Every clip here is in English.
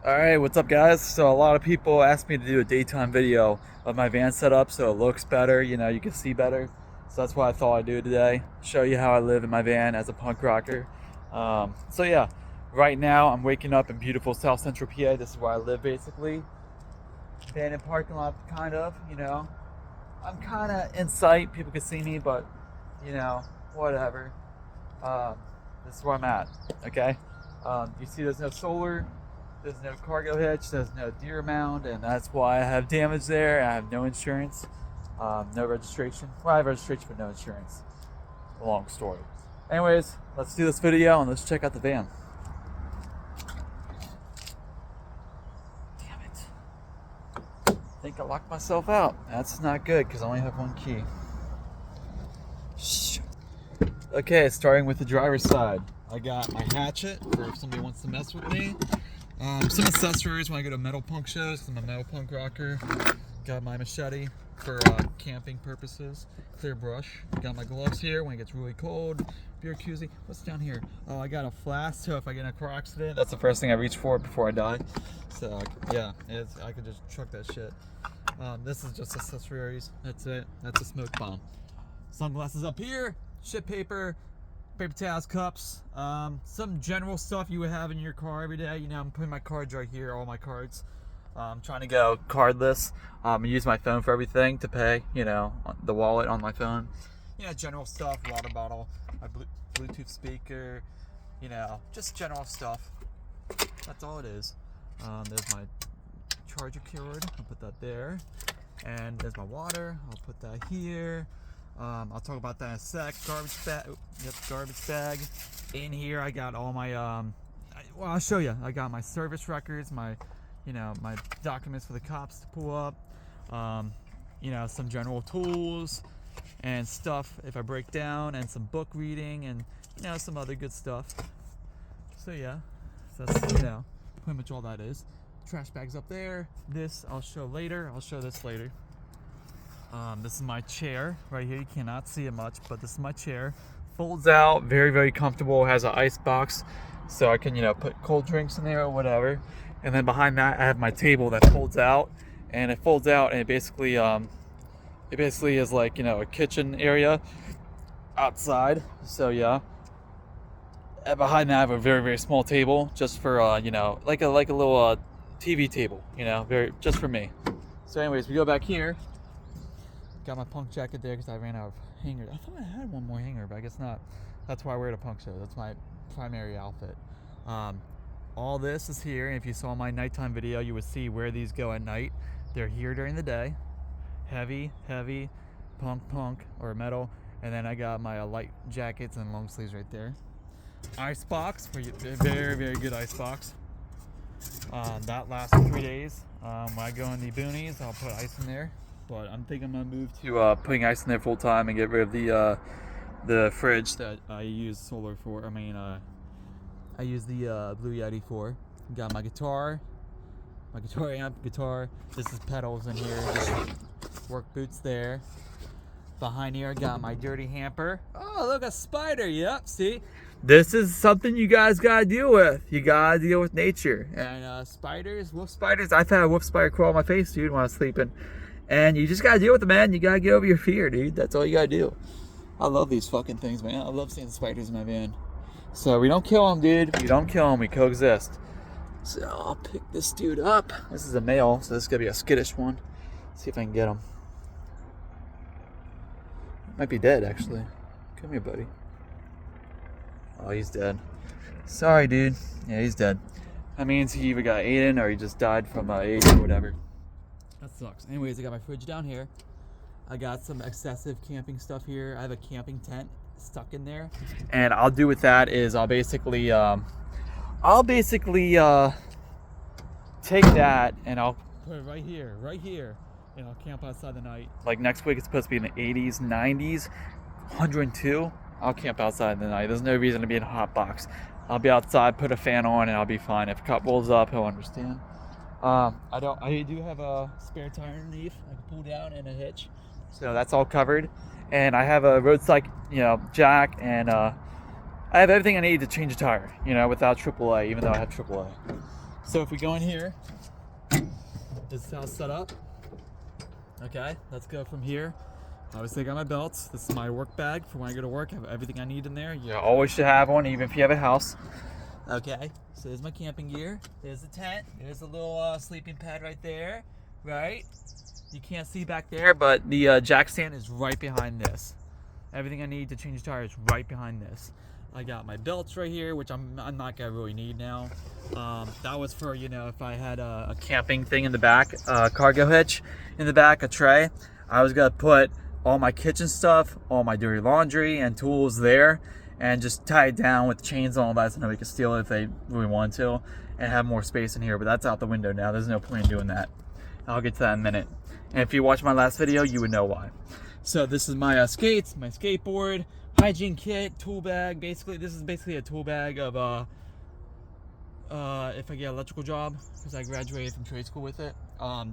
Alright, what's up guys? So a lot of people asked me to do a daytime video of my van setup so it looks better, you can see better. So that's why I thought I'd do it today. Show you how I live in my van as a punk rocker. So yeah, right now I'm waking up in beautiful South Central PA. This is where I live basically. Van and parking lot kind of, I'm kind of in sight. People can see me, but whatever. This is where I'm at, okay? You see there's no solar. There's no cargo hitch, there's no deer mound, and that's why I have damage there. I have no insurance, no registration. Well, I have registration, but no insurance. A long story. Anyways, let's do this video and let's check out the van. Damn it. I think I locked myself out. That's not good because I only have one key. Shit. Okay, starting with the driver's side. I got my hatchet for if somebody wants to mess with me. Some accessories when I go to metal punk shows, because I'm a metal punk rocker. Got my machete for camping purposes. Clear brush. Got my gloves here when it gets really cold. Beer koozie. What's down here? Oh, I got a flask, so if I get in a car accident, that's the first thing I reach for before I die. So yeah, I could just chuck that shit. This is just accessories. That's it. That's a smoke bomb. Sunglasses up here. Shit paper. Paper towels, cups, some general stuff you would have in your car every day. I'm putting my cards right here, all my cards. I'm trying to go cardless. I use my phone for everything to pay, the wallet on my phone. General stuff, water bottle, my Bluetooth speaker, just general stuff. That's all it is. There's my charger cord, I'll put that there. And there's my water, I'll put that here. I'll talk about that in a sec. Garbage bag. Yep, garbage bag. In here, I got all my. Well, I'll show you. I got my service records, my documents for the cops to pull up. Some general tools and stuff if I break down, and some book reading, and some other good stuff. So yeah, that's pretty much all that is. Trash bags up there. This I'll show later. I'll show this later. This is my chair right here. You cannot see it much, but this is my chair. Folds out, very, very comfortable. Has an ice box, so I can, put cold drinks in there or whatever. And then behind that, I have my table that folds out, and it folds out, and it basically is like, a kitchen area outside. So yeah. And behind that, I have a very, very small table, just for like a little TV table, just for me. So anyways, we go back here. Got my punk jacket there because I ran out of hangers. I thought I had one more hanger, but I guess not. That's why I wear the punk show. That's my primary outfit. All this is here, and if you saw my nighttime video, you would see where these go at night. They're here during the day. Heavy, punk, or metal. And then I got my light jackets and long sleeves right there. Ice box, for you, very, very good ice box. That lasts 3 days. When I go in the boonies, I'll put ice in there. But I'm thinking I'm gonna move to putting ice in there full time and get rid of the fridge that I use solar for. I use the Blue Yeti for. Got my guitar amp, guitar. This is pedals in here. Just work boots there. Behind here, I got my dirty hamper. Oh, look, a spider. Yep, see? This is something you guys gotta deal with. You gotta deal with nature. And spiders, wolf spiders. I've had a wolf spider crawl on my face, dude, when I was sleeping. And you just gotta deal with it, man. You gotta get over your fear, dude. That's all you gotta do. I love these fucking things, man. I love seeing spiders in my van. So we don't kill them, dude. We don't kill them. We coexist. So I'll pick this dude up. This is a male, so this is gonna be a skittish one. See if I can get him. Might be dead, actually. Come here, buddy. Oh, he's dead. Sorry, dude. Yeah, he's dead. That means he either got eaten or he just died from age or whatever. That sucks. Anyways, I got my fridge down here. I got some excessive camping stuff here. I have a camping tent stuck in there. And I'll do with that is I'll basically take that and I'll put it right here. And I'll camp outside the night. Like next week, it's supposed to be in the 80s, 90s, 102. I'll camp outside the night. There's no reason to be in a hot box. I'll be outside, put a fan on, and I'll be fine. If a cop rolls up, he'll understand. I do have a spare tire underneath. I can pull down and a hitch. So that's all covered. And I have a roadside, jack, and I have everything I need to change a tire, without AAA, even though I have AAA. So if we go in here, this is how it's set up. Okay, let's go from here. Obviously I got my belts. This is my work bag for when I go to work. I have everything I need in there. You always should have one, even if you have a house. Okay, so there's my camping gear. There's the tent. There's a little sleeping pad right there, right? You can't see back there, but the jack stand is right behind this. Everything I need to change tires is right behind this. I got my belts right here, which I'm not gonna really need now. That was for, you know, if I had a camping thing in the back, cargo hitch in the back, a tray. I was gonna put all my kitchen stuff, all my dirty laundry and tools there, and just tie it down with chains and all that so nobody could steal it if they really wanted to, and have more space in here. But that's out the window now. There's no point in doing that. I'll get to that in a minute. And if you watched my last video, you would know why. So this is my skates, my skateboard, hygiene kit, tool bag. Basically, this is basically a tool bag of if I get an electrical job, because I graduated from trade school with it.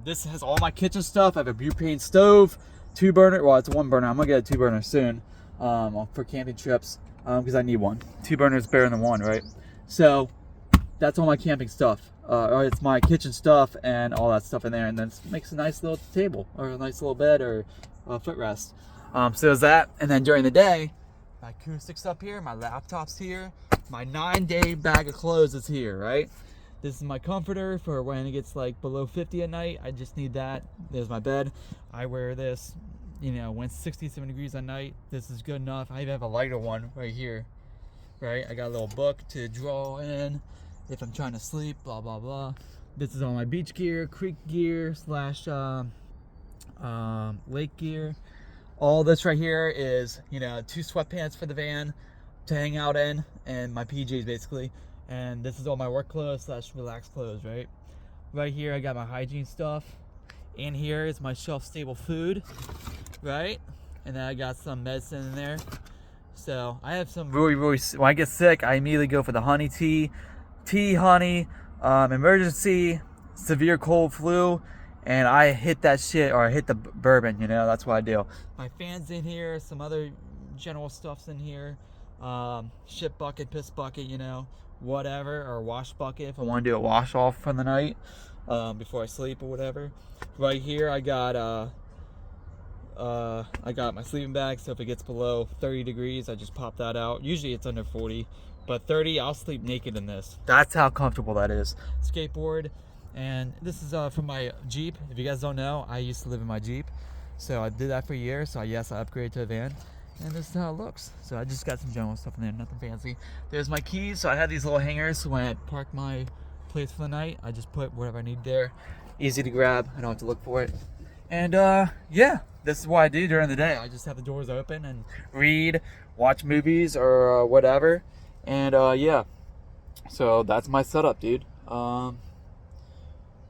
This has all my kitchen stuff. I have a butane stove, 2-burner. Well, it's a 1-burner. I'm gonna get a 2-burner soon for camping trips because I need one. 2 burners better than 1, right? So that's all my camping stuff. Or it's my kitchen stuff and all that stuff in there, and then it makes a nice little table or a nice little bed or a footrest. So there's that, and then during the day, my acoustics up here, my laptop's here, my 9-day bag of clothes is here, right? This is my comforter for when it gets like below 50 at night. I just need that. There's my bed. I wear this, you know, when it's 67 degrees at night. This is good enough. I even have a lighter one right here, right? I got a little book to draw in if I'm trying to sleep, blah, blah, blah. This is all my beach gear, creek gear, slash lake gear. All this right here is, you know, 2 sweatpants for the van to hang out in, and my PJs basically. And this is all my work clothes slash relaxed clothes, right? Right here I got my hygiene stuff. In here is my shelf-stable food, right? And then I got some medicine in there. So I have some really, when I get sick, I immediately go for the honey tea, honey, emergency, severe cold, flu, and I hit that shit, or I hit the bourbon, you know, that's what I do. My fan's in here, some other general stuff's in here, shit bucket, piss bucket, you know, whatever, or wash bucket if I want to do a wash off for the night, before I sleep or whatever. Right here I got my sleeping bag, so if it gets below 30 degrees, I just pop that out. Usually it's under 40, but 30, I'll sleep naked in this. That's how comfortable that is. Skateboard, and this is from my Jeep. If you guys don't know, I used to live in my Jeep, so I did that for a year. So yes, I upgraded to a van, and this is how it looks. So I just got some general stuff in there, nothing fancy. There's my keys. So I had these little hangers, so when I park my place for the night, I just put whatever I need there. Easy to grab. I don't have to look for it. And yeah, this is what I do during the day. I just have the doors open and read, watch movies, or whatever. And yeah, so that's my setup, dude.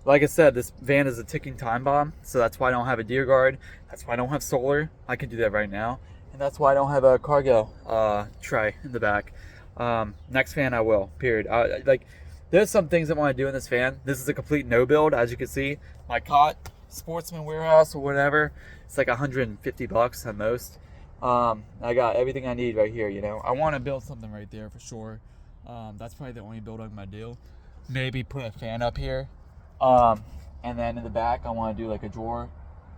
Like I said, this van is a ticking time bomb, so that's why I don't have a deer guard. That's why I don't have solar. I can do that right now. And that's why I don't have a cargo tray in the back. Next van I will, period. Like, there's some things I want to do in this van. This is a complete no build, as you can see. My cot, Sportsman Warehouse or whatever, it's like $150 at most. I got everything I need right here, you know. I want to build something right there for sure. That's probably the only build I'm gonna do. Maybe put a fan up here. And then in the back, I want to do like a drawer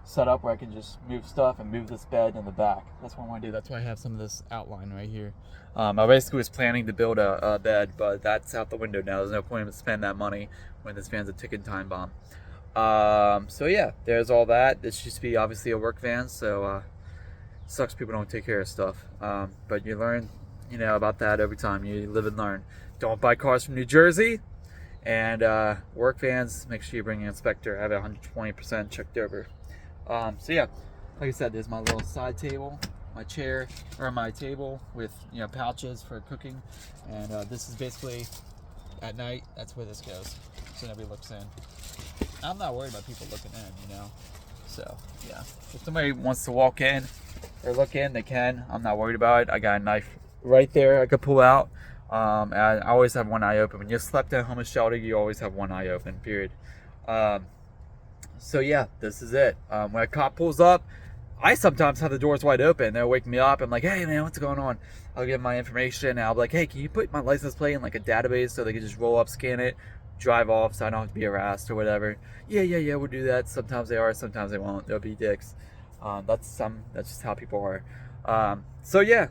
setup where I can just move stuff and move this bed in the back. That's what I want to do. That's why I have some of this outline right here. I basically was planning to build a bed, but that's out the window now. There's no point in spending that money when this van's a ticking time bomb. So yeah, there's all that. This used to be obviously a work van, so sucks people don't take care of stuff. But you learn, you know, about that every time. You live and learn. Don't buy cars from New Jersey. And work vans, make sure you bring an inspector. Have it 120% checked over. So yeah, like I said, there's my little side table, my chair, or my table with, you know, pouches for cooking. And this is basically at night. That's where this goes, so nobody looks in. I'm not worried about people looking in, you know. So yeah, if somebody wants to walk in or look in, they can. I'm not worried about it. I got a knife right there I could pull out. And I always have one eye open. When you slept at a homeless shelter, you always have one eye open, period. So yeah, this is it. When a cop pulls up, I sometimes have the doors wide open. They'll wake me up. I'm like, hey man, what's going on? I'll give my information and I'll be like, hey, can you put my license plate in like a database so they can just roll up, scan it, drive off so I don't have to be harassed or whatever. Yeah, we'll do that. Sometimes they are, sometimes they won't. They'll be dicks. That's just how people are. So yeah,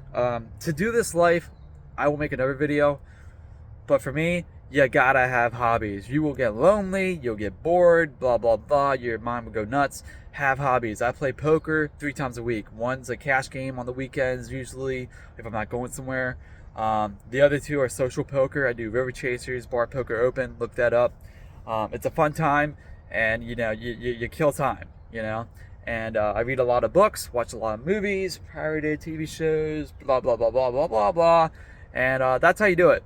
to do this life, I will make another video. But for me, you gotta have hobbies. You will get lonely, you'll get bored, blah, blah, blah. Your mind will go nuts. Have hobbies. I play poker 3 times a week. One's a cash game on the weekends, usually, if I'm not going somewhere. The other 2 are social poker. I do River Chasers, Bar Poker Open. Look that up. It's a fun time, and you kill time, And I read a lot of books, watch a lot of movies, pirated TV shows, blah, blah, blah, blah, blah, blah, blah. And that's how you do it.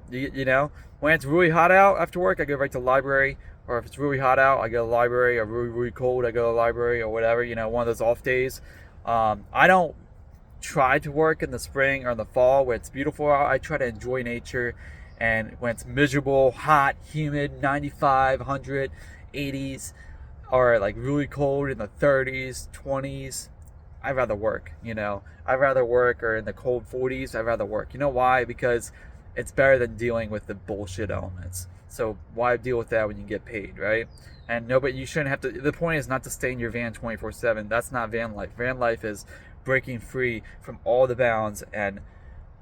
When it's really hot out after work, I go right to the library. Or if it's really hot out, I go to the library. Or really, really cold, I go to the library or whatever, one of those off days. I don't try to work in the spring or in the fall when it's beautiful out. I try to enjoy nature. And when it's miserable, hot, humid, 95, 100, 80s, or like really cold in the 30s, 20s, I'd rather work, I'd rather work, or in the cold 40s, I'd rather work. You know why? Because it's better than dealing with the bullshit elements. So why deal with that when you get paid, right? And no, but you shouldn't have to. The point is not to stay in your van 24/7. That's not van life. Van life is breaking free from all the bounds and,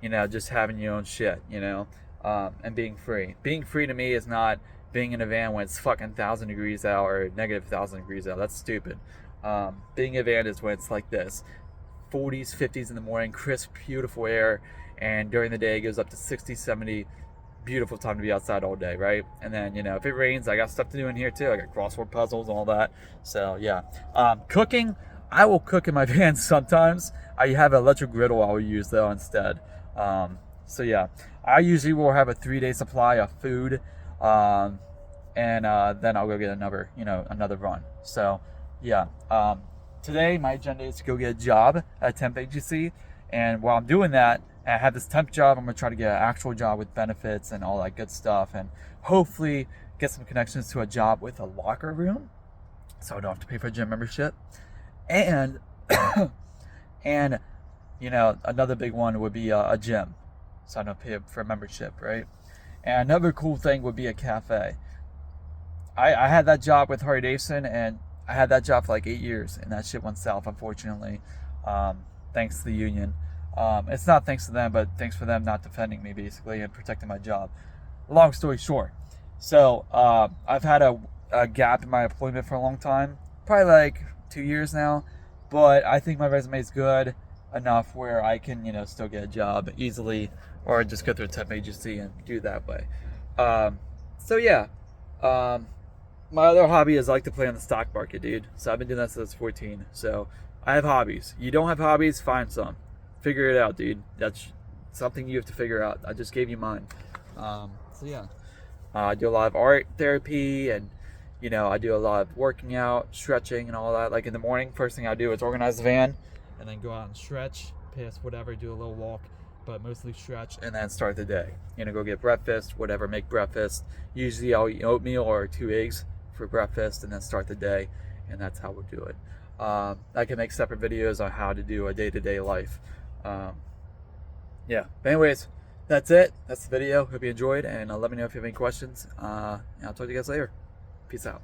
just having your own shit, and being free. Being free to me is not being in a van when it's fucking 1,000 degrees out or negative 1,000 degrees out. That's stupid. Being in a van is when it's like this, 40s, 50s in the morning, crisp, beautiful air, and during the day it goes up to 60, 70. Beautiful time to be outside all day, right? And then, if it rains, I got stuff to do in here too. I got crossword puzzles and all that. So yeah. Cooking, I will cook in my van sometimes. I have an electric griddle I will use though instead. So yeah, I usually will have a 3-day supply of food, and then I'll go get another run. So yeah, today my agenda is to go get a job at a temp agency, and while I'm doing that, I have this temp job. I'm gonna try to get an actual job with benefits and all that good stuff, and hopefully get some connections to a job with a locker room, so I don't have to pay for a gym membership. And and another big one would be a gym, so I don't pay for a membership, right? And another cool thing would be a cafe. I had that job with Harley Davidson, and I had that job for like 8 years, and that shit went south, unfortunately, thanks to the union. It's not thanks to them, but thanks for them not defending me, basically, and protecting my job. Long story short. So, I've had a gap in my employment for a long time. Probably like 2 years now. But I think my resume is good enough where I can, still get a job easily, or just go through a temp agency and do it that way. So, yeah. My other hobby is I like to play on the stock market, dude. So, I've been doing that since I was 14. So, I have hobbies. You don't have hobbies? Find some. Figure it out, dude. That's something you have to figure out. I just gave you mine. So yeah, I do a lot of art therapy, and I do a lot of working out, stretching, and all that. Like in the morning, first thing I do is organize the van, and then go out and stretch, piss, whatever, do a little walk, but mostly stretch, and then start the day. Go get breakfast, whatever, make breakfast. Usually I'll eat oatmeal or 2 eggs for breakfast, and then start the day, and that's how we'll do it. I can make separate videos on how to do a day-to-day life. Yeah, but anyways, that's it. That's the video. Hope you enjoyed, and let me know if you have any questions. I'll talk to you guys later. Peace out.